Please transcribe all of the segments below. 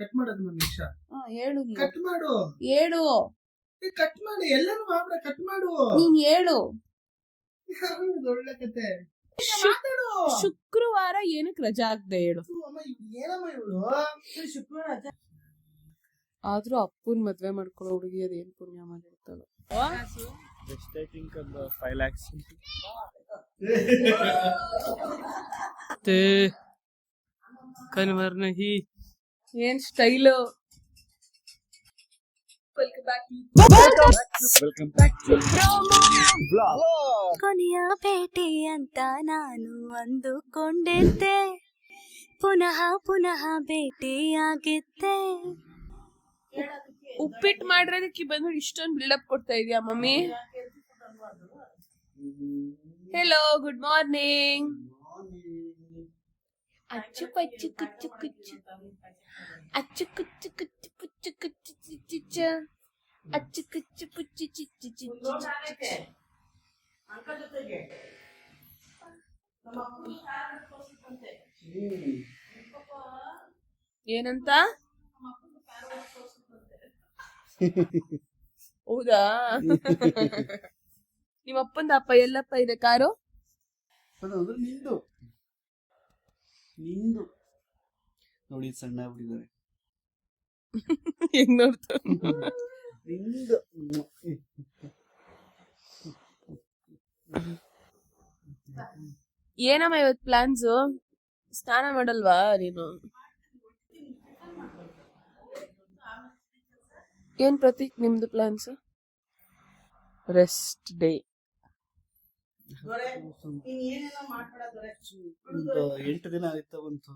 Cut ಮಾಡೋದು ನನ್ನ ನಿಮಿಷ. ಹೇಳು ಕಟ್ ಮಾಡು. ಹೇಳು ಕಟ್ ಮಾಡು, ಎಲ್ಲರೂ ಮಾಡ್ಬಿಡ, ಕಟ್ ಮಾಡು. ನೀನ್ ಹೇಳು. ಒಳ್ಳೆ ಕತೆ. ಶುಕ್ರವಾರ ಏನಕ್ಕೆ ರಜಾ ಆಗ್ದೆ ಹೇಳು. ಏನಮ್ಮ ಇವಳು ಶುಕ್ರವಾರ ರಜಾ. ಆದ್ರೂ ಅಪ್ಪನ್ ಮದ್ವೆ ಮಾಡ್ಕೊಳ್ಳೋ ಹುಡುಗಿ ಅದೇನ್ ಪುಣ್ಯ ಮಾಡಿರ್ತಾಳು. ಕನ್ವರ್ ನಹಿ ಏನ್ ಸ್ಟೈಲು. ಕೊನೆಯ ಭೇಟಿ ಅಂತ ನಾನು ಅಂದುಕೊಂಡಿದ್ದೆ, ಪುನಃ ಪುನಃ ಭೇಟಿಯಾಗಿದ್ದೆ. ಉಪ್ಪಿಟ್ಟು ಮಾಡಿರೋದಕ್ಕೆ ಬಂದ್ಬಿಟ್ಟು ಇಷ್ಟೊಂದು ಬಿಲ್ಡಪ್ ಕೊಡ್ತಾ ಇದೀಯಾ ಮಮ್ಮಿ? Hello, good morning. ಅಚ್ಚು ಪಚ್ಚು ಕುಚ್ಚು ಕುಚ್ಚು ಅಚ್ಚು ಕುಚ್ಚು ಕುಚ್ಚು ಪುಚ್ಚು ಕುಚ್ಚು ಚಿಚ್ಚ ಅಚ್ಚು ಕುಚ್ಚು ಪುಚ್ಚು ಚಿಚ್ಚು ಚಿಚ್ಚು. ಏನಂತ? ಹೌದಾ? ನಿಮ್ಮ ಅಪ್ಪಂದ ಅಪ್ಪ ಎಲ್ಲಪ್ಪ ಇದೆ ಕಾರು? ನಿಂದು ನಿಂದು ನೋಡಿ, ಸಣ್ಣ ಆಗ್ಬಿಟ್ಟಿದ್ದಾರೆ. ಹೆಂಗ್ ನೋಡ್ತು? ನಿಂದು ಏನಮ್ಮ ಇವತ್ ಪ್ಲಾನ್ಸು? ಸ್ನಾನ ಮಾಡಲ್ವಾ ನೀನು? ಏನ್ ಪ್ರತೀಕ್ ನಿಮ್ದು ಪ್ಲಾನ್ಸ್? Rest day. 8 ದಿನ ಆಯ್ತಾ ಒಂದು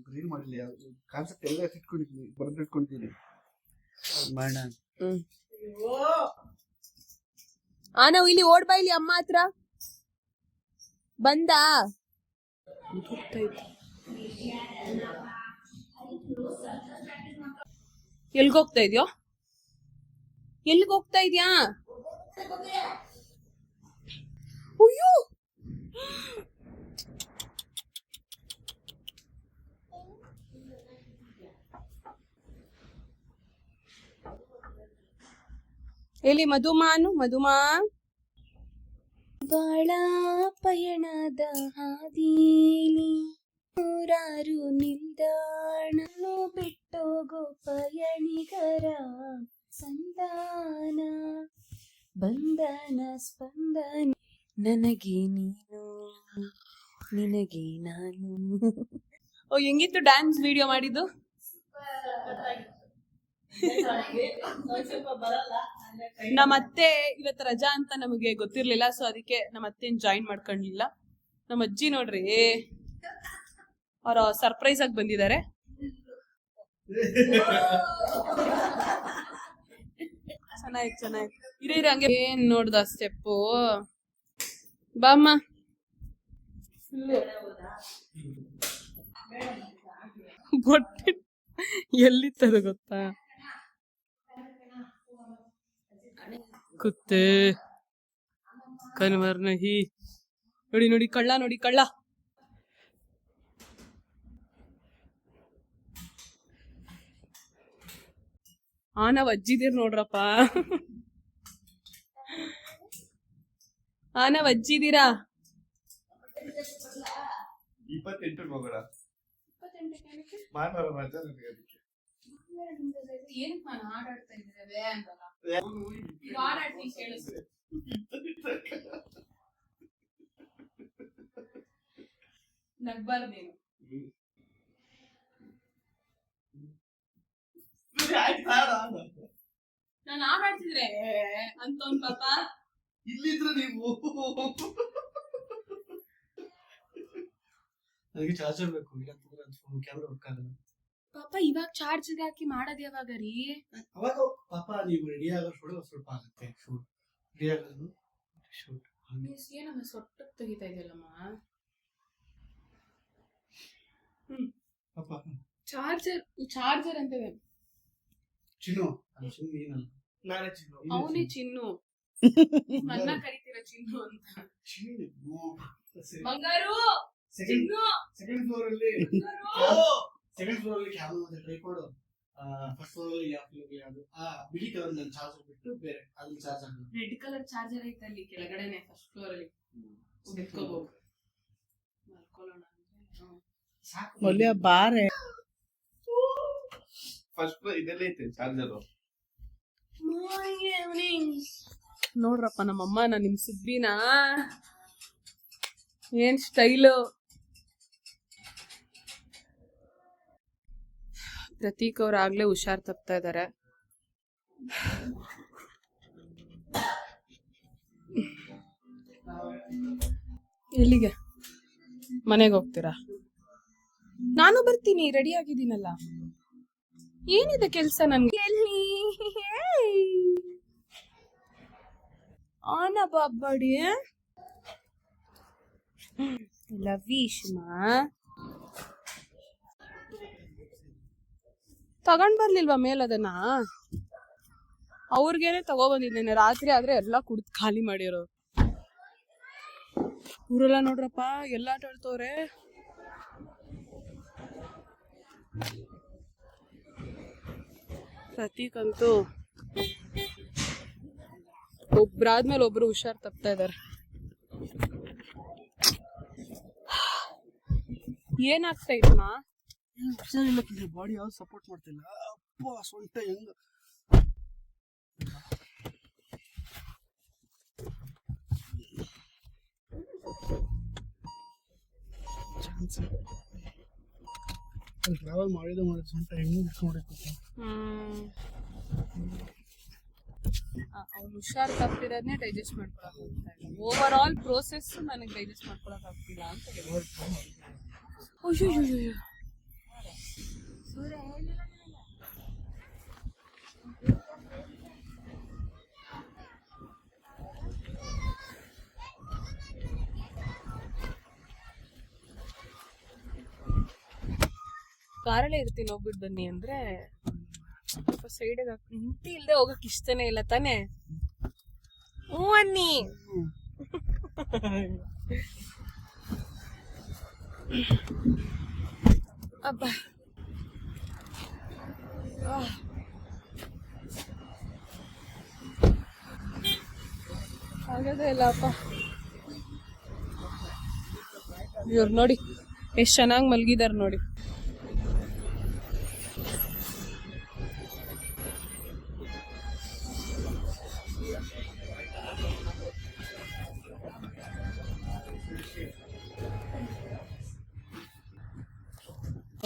ಗ್ರೀನ್ ಮಾಡಿಲ್ಲ. ಕಾನ್ಸೆಪ್ಟ್ ಎಲ್ಲ ಇಟ್ಕೊಂಡಿದ್ದೀನಿ, ಬರೆದಿಟ್ಕೊಂಡಿದ್ದೀನಿ ಮಾಡೋಣ. ನಾವು ಇಲ್ಲಿ ಓಡ್ಬಾ, ಇಲ್ಲಿ ಅಮ್ಮ ಹತ್ರ ಬಂದ. ಎಲ್ಗೋಗ್ತಾ ಇದ್ಯೋ? ಎಲ್ಲಿಗೆ ಹೋಗ್ತಾ ಇದ್ಯಾ? ಅಯ್ಯೋ, ಎಲ್ಲಿ ಮಧುಮಾನು? ಮಧುಮಾ, ಬಾಳ ಪಯಣದ ಹಾದಿಲಿ ನೂರಾರು ನಿಲ್ದಾಣನು ಬಿಟ್ಟೋಗೋ ಪಯಣಿಗರ ಸಂಧಾನ, ಬಂಧನ ಸ್ಪಂದನ, ನನಗೆ ನೀನು ನಿನಗೆ ನಾನು. ಓ, ಹೆಂಗಿತ್ತು ಡ್ಯಾನ್ಸ್ ವಿಡಿಯೋ ಮಾಡಿದ್ದು? ನಮ್ಮತ್ತೆ ಇವತ್ತು ರಜಾ ಅಂತ ನಮಗೆ ಗೊತ್ತಿರ್ಲಿಲ್ಲ, ಸೊ ಅದಕ್ಕೆ ನಮ್ಮತ್ತೆ ಜಾಯಿನ್ ಮಾಡ್ಕೊಂಡಿಲ್ಲ. ನಮ್ಮ ಅಜ್ಜಿ ನೋಡ್ರಿ, ಅವ್ರ ಸರ್ಪ್ರೈಸ್ ಆಗಿ ಬಂದಿದ್ದಾರೆ. ಚೆನ್ನಾಯ್ತು. ಇರೀ ಹಂಗೆ. ಏನ್ ನೋಡ್ದ ಸ್ಟೆಪ್ಪು? ಬಾಮ್ಮ. ಬೊಟ್ಟೆ ಎಲ್ಲಿತ್ತದ ಗೊತ್ತಾ? ಕುತ್ತೆ ಕನ್ವರ್ ನಹಿ. ನೋಡಿ ಕಳ್ಳ, ನೋಡಿ ಕಳ್ಳ. ನಾವ್ ಅಜ್ಜಿದೀರ್ ನೋಡ್ರಪ್ಪ. ನಾವ್ ಅಜ್ಜಿದೀರಾ? 28 ಹೋಗೋಣ. ನಗ್ಬಾರ್ದೇನು? ನಾನು ಆಟಾಡ್ತಿದ್ರೆ ಅಂತ ಒಂದ್ ಪಾಪ ಇಲ್ಲಿದ್ರೆ ನೀವು ಅದಕ್ಕೆ ಚಾರ್ಜರ್ ಬೇಕು, ಇಲ್ಲಂತಂದ್ರೆ ಅದು ಕ್ಯಾಮ್ರಾ ವರ್ಕ್ ಆಗಲ್ಲ. ಪಾಪ ಇವಾಗ ಚಾರ್ಜರ್ ಹಾಕಿ ಮಾಡೋದು ಯಾವಾಗ ರೀ? ಅವಾಗ ಪಾಪ ನೀವು ರೆಡಿ ಆಗೋಷ್ಟು ಸ್ವಲ್ಪ ಆಗುತ್ತೆ. ಶೂಟ್ ರೆಡಿ ಆಗೋದು ಶೂಟ್. ಏನಮ್ಮ ಸೊಟ್ಟಕ್ಕೆ ತೆಗಿತಾ ಇದೆಯಲ್ಲಮ್ಮ? ಪಾಪ ಚಾರ್ಜರ್ ಅಂತೇವೆ. ಚಿನ್ನು ನೀನಲ್ಲ, ನಾನೇ ಚಿನ್ನು. ಅವನೇ ಚಿನ್ನು. ನನ್ನ ಕರಿತೀರ ಚಿನ್ನು ಅಂತ. ಬಂಗಾರು ಸೆಕೆಂಡ್ ಫ್ಲೋರ್ ಅಲ್ಲಿ ಕ್ಯಾಮ್ರಾ ಮತ್ತೆ ಟ್ರೈಪಾಡ್ ಫಸ್ಟ್ ಫ್ಲೋರ್ ಅಲ್ಲಿ ಯಾವ ಫ್ಲೋರ್ ಯಾವುದು ಬಿಳಿ ಕಲರ್ ನನ್ನ ಚಾರ್ಜರ್ ಬಿಟ್ಟು ಬೇರೆ ಅದನ್ನ ಚಾರ್ಜ್ ಹಾಕೋದು. ರೆಡ್ ಕಲರ್ ಚಾರ್ಜರ್ ಐತೆ ಅಲ್ಲಿ ಕೆಳಗಡೆನೆ ಫಸ್ಟ್ ಫ್ಲೋರ್ ಅಲ್ಲಿ ಎತ್ಕೋಬಹುದು. ಮಲ್ಕೊಳ್ಳೋಣ ಸಾಕು ಮೊಲ್ಯ ಬಾರೆ ಫಸ್ಟ್ ಇದೆಲ್ಲ ಐತೆ ಚಾರ್ಜರ್. ನೋಡ್ರಪ್ಪ ನಮ್ಮಮ್ಮ ನಿಮ್ ಸುಬ್ಬಿನ ಏನ್ ಸ್ಟೈಲು. ಪ್ರತೀಕ್ ಅವ್ರು ಆಗ್ಲೇ ಹುಷಾರ್ ತಪ್ತಾ ಇದಾರೆ. ಎಲ್ಲಿಗೆ? ಮನೆಗೆ ಹೋಗ್ತೀರಾ? ನಾನು ಬರ್ತೀನಿ, ರೆಡಿ ಆಗಿದ್ದೀನಲ್ಲ. ಏನಿದೆ ಕೆಲ್ಸ ನನ್ಗೆ? ಆನ ಬಾಬಡಿ ಲವೀಶ್ಮಾ ತಗೊಂಡ್ ಬರ್ಲಿಲ್ವಾ ಮೇಲದನ್ನ? ಅವ್ರಿಗೇನೆ ತಗೊಬಂದಿದ್ದೇನೆ. ರಾತ್ರಿ ಆದ್ರೆ ಎಲ್ಲ ಕುಡ್ದು ಖಾಲಿ ಮಾಡಿರೋ. ಊರೆಲ್ಲ ನೋಡ್ರಪ್ಪ ಎಲ್ಲ ಆಟ ಆಡ್ತವ್ರೆ. ಪ್ರತೀಕ್ ಅಂತೂ ಒಬ್ರಾದ್ಮೇಲೆ ಒಬ್ರು ಹುಷಾರ್ ತಪ್ತಾ ಇದಾರೆ. ಏನಾಗ್ತಾ ಇದ್ಮ? ಬಾಡಿ ಯಾವ್ದು ಸಪೋರ್ಟ್ ಮಾಡ್ತಿಲ್ಲ. ಅಪ್ಪ ಸೊಂಟ ಹೆಂಗ ಟ್ರಾವೆಲ್ ಮಾಡಿದ ಸೊಂಟ ಹೆಂಗ್ ಇಟ್ಕೊಂಡಿತ್ತು. ಅವ್ನು ಹುಷಾರ್ ತಪ್ಪಿರೋದನ್ನೇ ಡೈಜೆಸ್ಟ್ ಮಾಡ್ಕೊಳಕ್ ಆಗ್ತಾ ಇಲ್ಲ. ಓವರ್ ಆಲ್ ಪ್ರೋಸೆಸ್ ನನಗೆ ಡೈಜೆಸ್ಟ್ ಮಾಡ್ಕೊಳಕ್ ಆಗ್ತಿಲ್ಲ ಅಂತ ಹೇಳಿ. ಕಾರಲ್ಲೇ ಇರ್ತೀನಿ, ಹೋಗ್ಬಿಟ್ಟು ಬನ್ನಿ ಅಂದ್ರೆ ಸ್ವಲ್ಪ ಸೈಡಿಗೆ ನಿಂತಿ ಇಲ್ದೆ ಹೋಗಕ್ ಇಷ್ಟನೇ ಇಲ್ಲ ತಾನೆ? ಹ್ಞೂ ಅನ್ನಿ. ಅಬ್ಬ ಆಗದೇ ಇಲ್ಲ ಅಪ್ಪ. ಇವ್ರು ನೋಡಿ ಎಷ್ಟ್ ಚೆನ್ನಾಗಿ ಮಲ್ಗಿದಾರ ನೋಡಿ.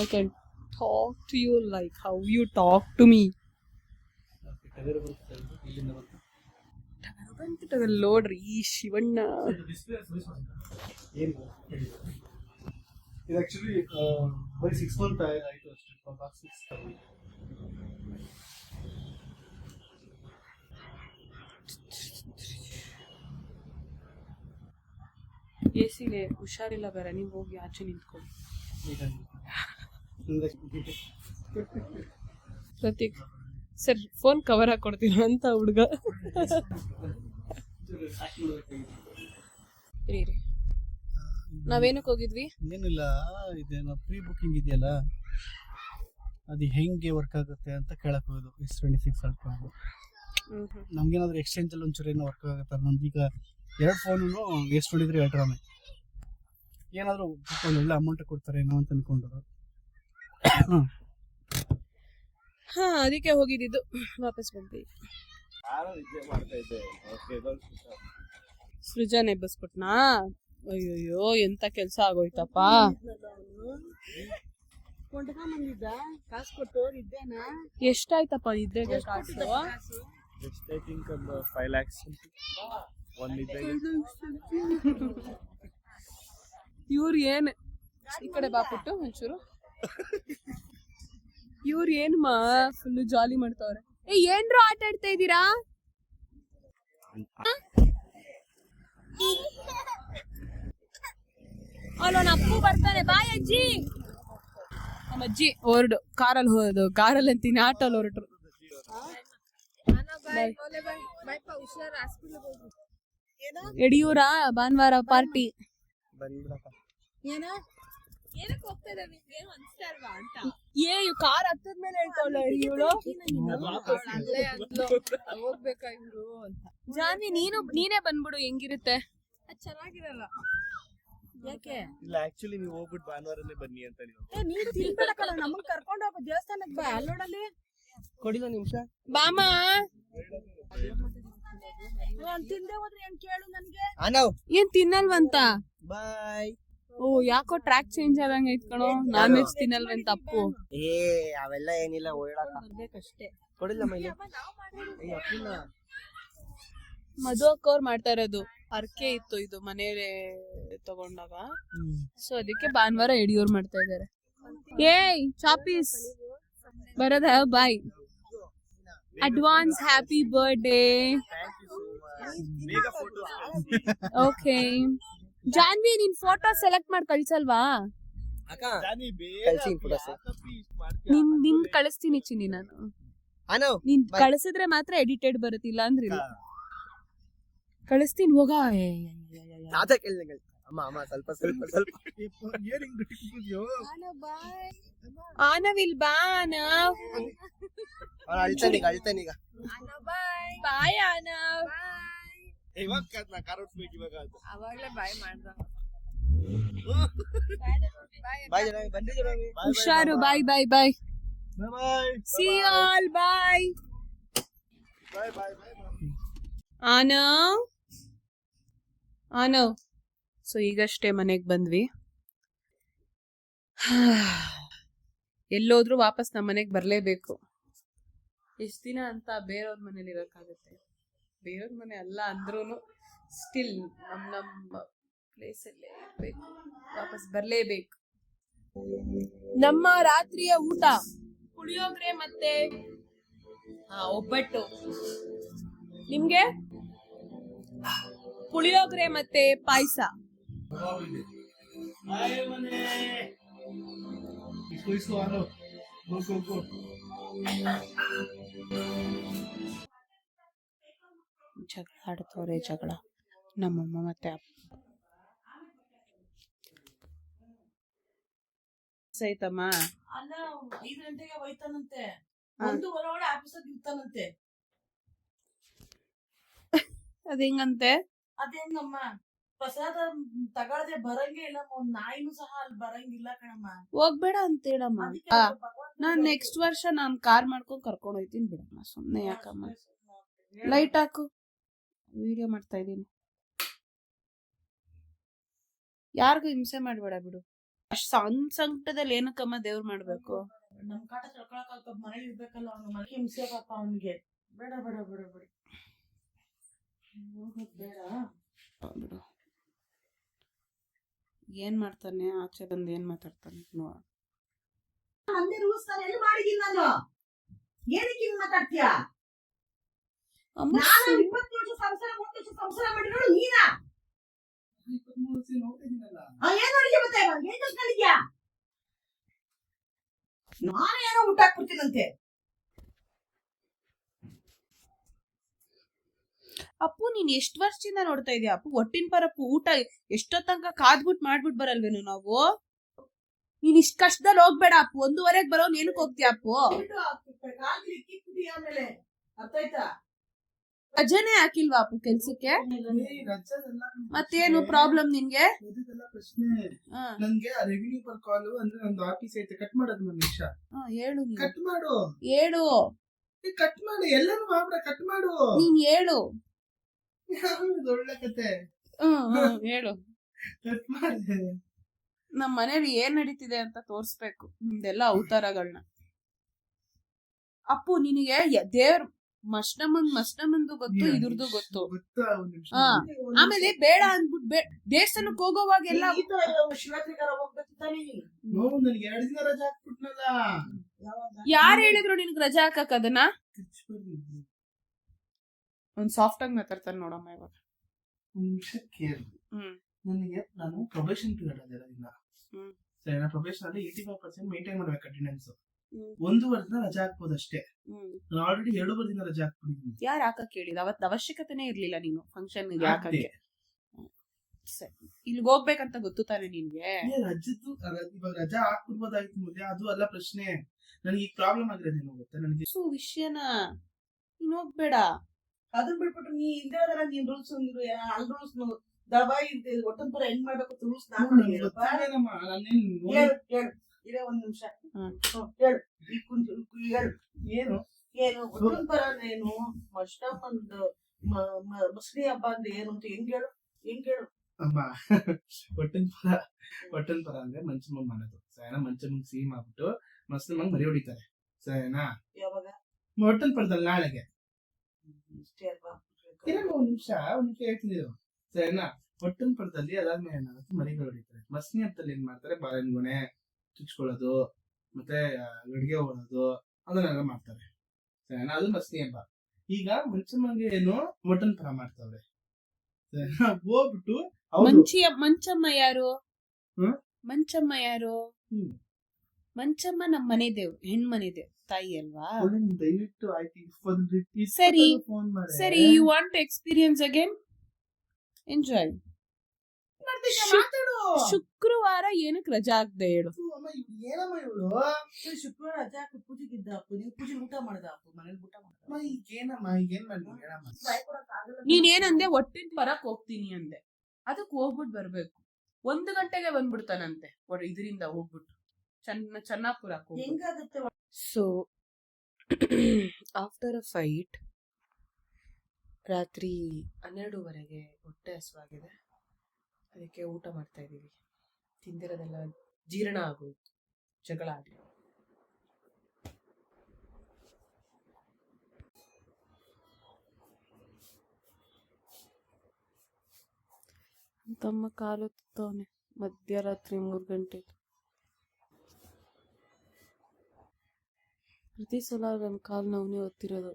I can talk to you like how you talk to me. ನೋಡ್ರಿ ಈ ಶಿವಣ್ಣ. ಇದು ಆಕ್ಚುಲಿ ಬರೀ 6 ಮಂತ್ ಆಯ್ತು ಅಷ್ಟೇ. ಎಸಿಗೆ ಹುಷಾರಿಲ್ಲ ಬೇರೆ, ನೀವು ಹೋಗಿ ಆಚೆ ನಿಂತ್ಕೊಳ್ಳಿ. ಪ್ರತೀಕ್ ಸರ್ ಫೋನ್ ಕವರ್ ಹಾಕೊಡ್ತೀರ ಅಂತ ಹುಡುಗ. ನಾವೇನಕ್ಕೆ ಹೋಗಿದ್ವಿ? ಏನಿಲ್ಲ, ಇದೇನೋ ಪ್ರೀ ಬುಕಿಂಗ್ ಇದೆಯಲ್ಲ, ಅದು ಹೆಂಗೆ ವರ್ಕ್ ಆಗುತ್ತೆ ಅಂತ ಕೇಳಕ್ ಹೋಗೋದು. S26 ಸ್ವಲ್ಪ ನಮ್ಗೇನಾದ್ರು ಎಕ್ಸ್ಚೇಂಜ್ ಅಲ್ಲಿ ಒಂಚೂರು ಏನೋ ವರ್ಕ್ ಆಗುತ್ತೆ. ನಮ್ದೀಗ 2 ಫೋನು S23 ಅಲ್ಟ್ರಾನೇ, ಏನಾದರೂ ಒಂದು ಒಳ್ಳೆ ಅಮೌಂಟ್ ಕೊಡ್ತಾರೆ ಏನೋ ಅಂತ ಅನ್ಕೊಂಡು ಹಾ ಅದಕ್ಕೆ ಹೋಗಿದ್ದು. ವಾಪಸ್ ಬಂದ್ವಿ. ಸೃಜನ್ ಎಬ್ಬಸ್ಬಿಟ್ನಾ? ಅಯ್ಯೋಯ್ಯೋ ಎಂತ ಕೆಲ್ಸ ಆಗೋಯ್ತಪ್ಪ. ಎಷ್ಟಾಯ್ತಪ್ಪ ನಿದ್ದೆಗೆ ಕಾಸು? ಇವ್ರು ಏನ್ ಈ ಕಡೆ ಬಾಪುಟ್ಟು ಒಂಚೂರು. ಇವ್ರು ಏನ್ ಫುಲ್ ಜಾಲಿ ಮಾಡ್ತಾವ್ರೆ. ಏನ್ರು ಆಟ ಆಡ್ತಾ ಇದ್ದೀರಾ? ಅಲ್ಲೊಂದು ಅಪ್ಪು ಬರ್ತಾನೆ. ಬಾಯ್ ಅಜ್ಜಿ. ನಮ್ಮ ಅಜ್ಜಿ ಹೊರಡು ಕಾರಲ್ಲಿ ಹೋದು, ಕಾರಲ್ಲಿ ಅಂತೀನಿ ಆಟೋಲ್ಲಿ ಹೊರಟ್ರು. ಯಡಿಯೂರ ಭಾನುವಾರ ಪಾರ್ಟಿ. ಏನಕ್ಕೆ ಹೋಗ್ತಾ ಇದ್ದಾರೆ? ನಿಮ್ಗೆ ಅನ್ಸ್ತಾ ಇಲ್ವಾ ಅಂತ? ಕಾರ್ ಹತ್ತದ ಮೇಲೆ ಹೇಳ್ತಾವಳ ಇವಳು ಹೋಗ್ಬೇಕಾ ಇವ್ರು ಅಂತ. ಜಾನ್ವಿ ನೀನೇ ಬಂದ್ಬಿಡು, ಹೆಂಗಿರುತ್ತೆ? ಚೆನ್ನಾಗಿರಲ್ಲ. ಯಾಕೆ? ಇಲ್ಲ ಆಕ್ಚುಲಿ ನೀವು ಹೋಗ್ಬಿಟ್ಟು ಭಾನುವಾರನೇ ಬನ್ನಿ ಅಂತ ನೀವು. ನೀನು ತಿನ್ಬೇಕಲ್ಲ, ನಮ್ಮನ್ನ ಕರ್ಕೊಂಡು ಹೋಗೋ ದೇವಸ್ಥಾನಕ್ಕೆ ಬಾ. ಅಲ್ಲೋಡಲ್ಲಿ ಕೊಡಿಲ್ಲ ನಿಮಿಷ ಬಾಮ ತಿಂದೆ ಹೋದ್ರೆ ಏನ್ ಕೇಳು ನನ್ಗೆ. ಏನ್ ತಿನ್ನಲ್ವಂತ? ಬಾಯ್. ಓ ಯಾಕೋ ಟ್ರ್ಯಾಕ್ ಚೇಂಜ್ ಆದಂಗ ಐತ್ ಕಣೋ. ನಾನ್ ವೆಜ್ ತಿನ್ನಲ್ವಂತ ಅಪ್ಪು. ಅವೆಲ್ಲ ಏನಿಲ್ಲ ಓಡಾಡಕಷ್ಟೇ. ಕೊಡಿಲ್ಲ ಮೈಲಿ. ಮಧು ಅಕ್ಕ ಅವ್ರು ಮಾಡ್ತಾ ಇರೋದು ಅರ್ಕೆ ಇತ್ತು, ಇದು ಮನೇಲೆ ತಗೊಂಡಾಗ. ಸೊ ಅದಕ್ಕೆ ಭಾನುವಾರ ಯಡಿಯೂರ್ ಮಾಡ್ತಾ ಇದಾರೆ. ಏಯ್ ಚಾಪೀಸ್ ಬರೋದ? Bye. Advance happy birthday. Okay Janhvi, ನೀನ್ ಫೋಟೋ ಸೆಲೆಕ್ಟ್ ಮಾಡಿ ಕಳ್ಸಲ್ವಾ? ನಿನ್ ಕಳಿಸ್ತೀನಿ ಚಿನ್ನಿ ನಾನು. ನೀನ್ ಕಳಿಸಿದ್ರೆ ಮಾತ್ರ ಎಡಿಟೆಡ್ ಬರುತ್ತಿಲ್ಲ ಅಂದ್ರಿಲ್ಲ. ಕಳಿಸ್ತೀನಿ ಹೋಗ. ಆನವಿಲ್ ಬಾ ಆನವ್. ಬಾಯ್ ಆನವ್. ಅವಾಗ್ಲೇ ಬಾಯ್ ಮಾಡ್ದ. ಹುಷಾರು. Bye bye bye. See all. Bye ಆನವ್. ಆನವ್. ಸೊ ಈಗಷ್ಟೇ ಮನೆಗ್ ಬಂದ್ವಿ. ಎಲ್ಲೋದ್ರೂ ವಾಪಸ್ ನಮ್ಮ ಮನೆಗ್ ಬರ್ಲೇಬೇಕು. ಎಷ್ಟ್ ದಿನ ಅಂತ ಬೇರೆಯವ್ರ ಮನೇಲಿ ಇರಕ್ಕಾಗತ್ತೆ? ಬೇರೆಯವ್ರ ಮನೆ ಅಲ್ಲ ಅಂದ್ರೂನು ಸ್ಟಿಲ್ ನಮ್ಮ ಪ್ಲೇಸ್ ಅಲ್ಲೇ ಇರ್ಬೇಕು, ವಾಪಸ್ ಬರ್ಲೇಬೇಕು. ನಮ್ಮ ರಾತ್ರಿಯ ಊಟ ಪುಳಿಯೋಗರೆ ಮತ್ತೆ ಒಬ್ಬಟ್ಟು. ನಿಮ್ಗೆ ಪುಳಿಯೋಗರೆ ಮತ್ತೆ ಪಾಯಸ. ಜಗಳ ಆಡ್ತವ್ರೆ, ಜಗಳ ನಮ್ಮಮ್ಮ ಮತ್ತೆ ಅಪ್ಪ. ಸೈತಮ್ಮ ಅಲ್ಲ 5 ಗಂಟೆಗೆ ಹೋಯ್ತಾನಂತೆ, 1:15 ಒಳಗಡೆ ಆಫೀಸಿಗೆ ಇರ್ತಾನಂತೆ. ಅದ ಹೆಂಗಂತೆ? ಅದೇನಮ್ಮ ಪ್ರಸಾದ ತಗೊಳದೆ ಬರಂಗೇ ಇಲ್ಲ. ಒಂದ್ ನಾಯಿನೂ ಸಹ ಅಲ್ಲಿ ಬರಂಗಿಲ್ಲ ಕಣಮ್ಮ. ಹೋಗ್ಬೇಡ ಅಂತ ಹೇಳಮ್ಮ. ನಾನ್ ನೆಕ್ಸ್ಟ್ ವರ್ಷ ನಾನ್ ಕಾರ್ ಮಾಡ್ಕೊಂಡ್ ಕರ್ಕೊಂಡ್ ಹೋಯ್ತೀನಿ ಬಿಡಮ್ಮ. ಸುಮ್ನೆ ಯಾಕಮ್ಮ? ಲೈಟ್ ಹಾಕು, ವಿಡಿಯೋ ಮಾಡ್ತಾ ಇದೀನಿ. ಯಾರಿಗೂ ಹಿಂಸೆ ಮಾಡ್ಬೇಡ ಬಿಡು. ಅಷ್ಟ್ ಸಣ್ಣ ಸಂಕಟದಲ್ಲಿ ಏನಕ್ಕಮ್ಮ ದೇವ್ರು ಮಾಡ್ಬೇಕು? ನಮ್ ಕಾಟ ತಡ್ಕೊಳಕ್ ಮನೇಲಿ ಇರ್ಬೇಕಲ್ಲ, ಅವ್ನ ಮನೆಗೆ ಹಿಂಸೆ ಪಾಪ ಅವನಿಗೆ. ಬೇಡ ಬೇಡ ಬೇಡ ಬೇಡ ಹೋಗೋದ್ ಬೇಡ ಬಿಡು. ಏನ್ ಮಾಡ್ತಾನೆ ಆಚೆ ಬಂದು ಏನ್ ಮಾತಾಡ್ತಾನೆ ನೋಡ. ಅಂದೇ ರೂಲ್ಸ್ ನಾನು ಎಲ್ಲಿ ಮಾಡಿದೀನಿ ನಾನು? ಏನಕ್ಕೆ ಹಿಂಗ್ ಮಾತಾಡ್ತೀಯ? ನಾನು 20 ವರ್ಷ ಸಂಸಾರ 30 ವರ್ಷ ಸಂಸಾರ ಮಾಡಿರೋಳು ನೀನಾ? 23 ವರ್ಷ ನೋಡಿದ್ದೀನಲ್ಲ. ಏನ್ ನೋಡಿದ್ಯಾ ಮತ್ತೆ? ಏನ್ ಕಲ್ತ್ಕೊಂಡಿದ್ಯಾ? ನಾನು ಏನೋ ಊಟ ಹಾಕ್ಬಿಡ್ತೀನಂತೆ. ಅಪ್ಪು ನೀನ್ ಎಷ್ಟ್ ವರ್ಷದಿಂದ ನೋಡ್ತಾ ಇದೀಯ ಅಪ್ಪು? ಒಟ್ಟಿನ ಪರಪ್ಪು ಊಟ ಎಷ್ಟೋ ತನಕ ಕಾದ್ಬಿಟ್ ಮಾಡ್ಬಿಟ್ ಬರಲ್ವೇನು ನಾವು? ನೀನ್ ಇಷ್ಟ ಕಷ್ಟದಲ್ಲಿ ಹೋಗ್ಬೇಡ ಅಪ್ಪು. 1:15 ಬರೋ ಏನಕ್ ಹೋಗ್ತೀಯ ಅಪ್ಪು? ಆಮೇಲೆ ಅರ್ಥ ಆಯ್ತಾ? ರಜೆನೇ ಹಾಕಿಲ್ವಾ ಅಪ್ಪು ಕೆಲ್ಸಕ್ಕೆ? ಮತ್ತೇನು ಪ್ರಾಬ್ಲಮ್ ನಿನ್ಗೆ? ಪ್ರಶ್ನೆ ನನ್ಗೆ ರೆವಿನ್ಯೂ ಪರ್ ಕಾಲ್ ಅಂದ್ರೆ ನಂದು ಆಫೀಸ್ ಐತೆ, ಕಟ್ ಮಾಡೋದು ಒಂದ್ ನಿಮಿಷ. ಹೇಳು. ಕಟ್ ಮಾಡು. ಹೇಳು. ಕಟ್ ಮಾಡು, ಎಲ್ಲರೂ ಮಾಡ್ಬಿಡ, ಕಟ್ ಮಾಡು. ನೀನ್ ಹೇಳು. ಒಳ್ಳೆ ಕತೆ. ಹೇಳು. ಕಟ್ ಮಾಡಿದೆ. ನಮ್ ಮನೇಲಿ ಏನ್ ನಡೀತಿದೆ ಅಂತ ತೋರ್ಸ್ಬೇಕು ನಿಮ್ದೆಲ್ಲ ಅವತಾರಗಳನ್ನ. ಅಪ್ಪು ನಿನಗೆ ದೇವ್ರ ಮಸ್ನಮ್ಮಂದು ಗೊತ್ತು, ಇದ್ರದ್ದು ಗೊತ್ತು. ಆಮೇಲೆ ಬೇಡ ಅಂದ್ಬಿಟ್ಟು ದೇವಸ್ಥಾನಕ್ ಹೋಗೋವಾಗೆಲ್ಲ ಶಿವರಾತ್ರಿಗಾರ ಹೋಗ್ಬೇಕಿತ್ತಾನೆ. ನನ್ಗೆ 2 ದಿನ ರಜಾ ಹಾಕ್ಬಿಟ್ನಲ್ಲ. ಯಾರು ಹೇಳಿದ್ರು ನಿನ್ಗೆ ರಜಾ ಹಾಕಕ್? ಅದನ್ನ ಒಂದ್ ಸಾಫ್ಟ್ ಆಗಿ ಮಾತಾಡ್ತಾನೆ ನೋಡಮ್ಮ ಇವಾಗ. ನನಗೆ ನಾನು ಪ್ರೊಬೇಷನ್ ಪೀರಿಯಡ್ ಅದಿರೋದಿಲ್ಲ. ಸರಿ, ಪ್ರೊಬೇಷನ್ ಅಲ್ಲಿ 85% ಮೇಂಟೈನ್ ಮಾಡ್ಬೇಕು ಅಟೆಂಡೆನ್ಸ್. 1 ದಿನ ರಜಾ ಹಾಕ್ಬೋದು ಅಷ್ಟೇ. ನಾನು ಆಲ್ರೆಡಿ 2 ದಿನ ರಜಾ ಹಾಕ್ಬಿಟ್ಟಿದ್ದೀನಿ. ಯಾರು ಹಾಕಕ್ ಹೇಳಿದ? ಅವತ್ ಅವಶ್ಯಕತೆನೇ ಇರ್ಲಿಲ್ಲ ನೀನು ಫಂಕ್ಷನ್ ಹಾಕಕ್ಕೆ. ಇಲ್ಲಿಗೆ ಹೋಗ್ಬೇಕಂತ ಗೊತ್ತು ತಾನೆ ನಿನ್ಗೆ. ರಜದ್ದು ಇವಾಗ ರಜಾ ಹಾಕ್ಬಿಡ್ಬೋದಾಗಿತ್ತು ಮುಂದೆ, ಅದು ಅಲ್ಲ ಪ್ರಶ್ನೆ. ನನಗೆ ಈಗ ಪ್ರಾಬ್ಲಮ್ ಆಗಿರೋದೇನು ಗೊತ್ತಾ, ನನಗೆ ಸೊ ವಿಷಯನ ನೀನ್ ಹೋಗ್ಬೇಡ. ಅದನ್ನ ಬಿಟ್ಬಿಟ್ಟು ನೀ ಇಂದಿರಾದರ ನೀನ್ ರೂಲ್ಸ್ ಅಲ್ಲಿ ರೂಲ್ಸ್ ದಬಾಯಿ ಒಟ್ಟಂತರ ಹೆಂಗ್ ಮಾಡ್ಬೇಕು ರೂಲ್ಸ್ ಗೊತ್ತಿಲ್ವೇನಮ್ಮ, ನಾನೇನ್ ಹೇಳು ಇರೇ ಒಂದ್ ನಿಮಿಷ ಹೇಳು ಈ ಹೇಳು ಏನು ಏನು ಒಟ್ಟಂತರ ಏನು ಮಸ್ಟಮ್ಮಂದು ಮಸ್ಲಿ ಹಬ್ಬ ಅಂದ್ರೆ ಏನು ಅಂತ ಹೆಂಗ್ ಹೇಳು ಅಮ್ಮ. ಒಟ್ಟನ್ ಪರ ಅಂದ್ರೆ ಮಂಚಮ್ಮ ಮಾಡೋದು ಸರಿನಾ, ಮಂಚಮ್ಮಂಗ್ ಸಿಹಿ ಮಾಡ್ಬಿಟ್ಟು ಮಸ್ಲಮ್ಮಂಗ್ ಮರಿ ಹೊಡಿತಾರೆ ಸರಿನಾ. ಯಾವಾಗ ಒಟ್ಟನ್ ಪರದಲ್ಲಿ ನಾಳೆಗೆ ಇಷ್ಟೇ ಅಲ್ವಾ ಒಂದ್ ನಿಮಿಷ ಹೇಳ್ತೀನಿ ಸರಿನಾ. ಒಟ್ಟನ್ ಪರದಲ್ಲಿ ಅದಾದ್ಮೇಲೆ ಏನಾಗುತ್ತೆ, ಮರಿಗಳು ಹೊಡಿತಾರೆ. ಮಸ್ನಿ ಹಬ್ಬದಲ್ಲಿ ಏನ್ ಮಾಡ್ತಾರೆ, ಬಾಳೆಗೊನೆ ಚುಚ್ಕೊಳ್ಳೋದು ಮತ್ತೆ ಅಡುಗೆ ಹೋಗೋದು ಅದನ್ನೆಲ್ಲ ಮಾಡ್ತಾರೆ ಸರಿನಾ, ಅದು ಮಸ್ನಿ ಹಬ್ಬ. ಈಗ ಮಂಚಮ್ಮಂಗೆ ಏನು ಒಟ್ಟನ್ ಪರ ಮಾಡ್ತಾವ್ರೆ ಸರಿನಾ. ಹೋಗ್ಬಿಟ್ಟು ಮಂಚಮ್ಮ ಯಾರು? ಹ್ಮ್? ಮಂಚಮ್ಮ ಯಾರು? ಹ್ಮ್. ಮಂಚಮ್ಮ ನಮ್ ಮನೆ ದೇವ್, ಹೆಣ್ಮನೆ ದೇವ್ ತಾಯಿ ಅಲ್ವಾ? ದಯವಿಟ್ಟು ಆಯ್ತು ಸರಿ ಫೋನ್ ಮಾಡಿ. ಸರಿ, you want experience again, enjoy. ಮಾತಾಡು ಶುಕ್ರವಾರ ಏನಕ್ಕೆ ರಜಾ ಆಗ್ದೆ ಹೇಳು? ಏನಮ್ಮ ಇವಳು, ಶುಕ್ರವಾರ ರಜೆ ಹಾಕಿ ಪೂಜೆಗಿದ್ದ ಅಪ್ಪು ನೀನ್ ಪೂಜೆ ಊಟ ಮಾಡ್ದ ಅಪ್ಪು ಮನೇಲಿ ಊಟ ಮಾಡ್ದ ಈಗೇನಮ್ಮ ಈಗೇನ್ ಮಾಡಿ ಹೇಳಮ್ಮ. ನೀನ್ ಏನಂದೆ, ಒಟ್ಟಿನ ಪರಕ್ ಹೋಗ್ತೀನಿ ಅಂದೆ, ಅದಕ್ಕೆ ಹೋಗ್ಬಿಟ್ಟು ಬರ್ಬೇಕು. 1 ಗಂಟೆಗೆ ಬಂದ್ಬಿಡ್ತಾನಂತೆ ಇದರಿಂದ ಹೋಗ್ಬಿಟ್ಟು ಚೆನ್ನಾಪುರಕ್ಕೆ ಹೋಗ್ಬಿಟ್ಟು. ಹೆಂಗಾಗುತ್ತೆ ಸೊ ಆಫ್ಟರ್ ಅ ಫೈಟ್ ರಾತ್ರಿ 12:30ಗೆ ಹೊಟ್ಟೆ ಹಸುವಾಗಿದೆ, ಅದಕ್ಕೆ ಊಟ ಮಾಡ್ತಾ ಇದೀವಿ. ತಿಂದಿರೋದೆಲ್ಲ ಜೀರ್ಣ ಆಗೋಯ್ತು ಜಗಳ ಆಗಿ. ತಮ್ಮ ಕಾಲು ಹೊತ್ತವನೆ ಮಧ್ಯರಾತ್ರಿ 3 ಗಂಟೆ. ಪ್ರತಿ ಸಲ ನನ್ನ ಕಾಲು ನೋವೇ ಹೊತ್ತಿರೋದು,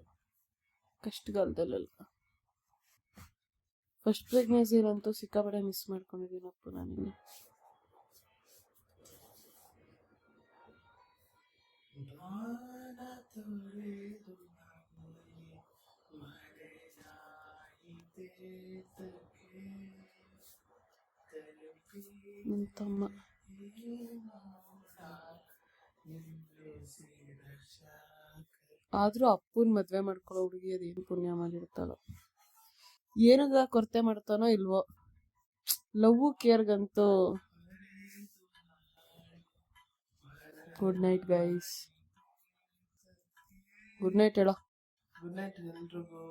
ಕಷ್ಟಗಾಲದಲ್ಲ. ಫಸ್ಟ್ ಪ್ರೆಗ್ನೆನ್ಸಿಲಂತೂ ಸಿಕ್ಕಾಪಟ್ಟೆ ಮಿಸ್ ಮಾಡ್ಕೊಂಡಿದ್ದೀನಪ್ಪ ನಾನು. ನನ್ನ ತಮ್ಮ ಆದ್ರೂ ಅಪ್ಪನ್ ಮದ್ವೆ ಮಾಡ್ಕೊಳ್ಳೋ ಹುಡುಗಿ ಅದೇನು ಪುಣ್ಯ ಮಾಡಿರ್ತಾಳೋ, ಏನಾಗ ಕೊರತೆ ಮಾಡ್ತಾನೋ ಇಲ್ವೋ. ಲವ್ ಕೇರ್ಗಂತೂ good night guys. Good night ಹೇಳೋ. ಗುಡ್ ನೈಟ್ ಎಲ್ರಿಗೂ.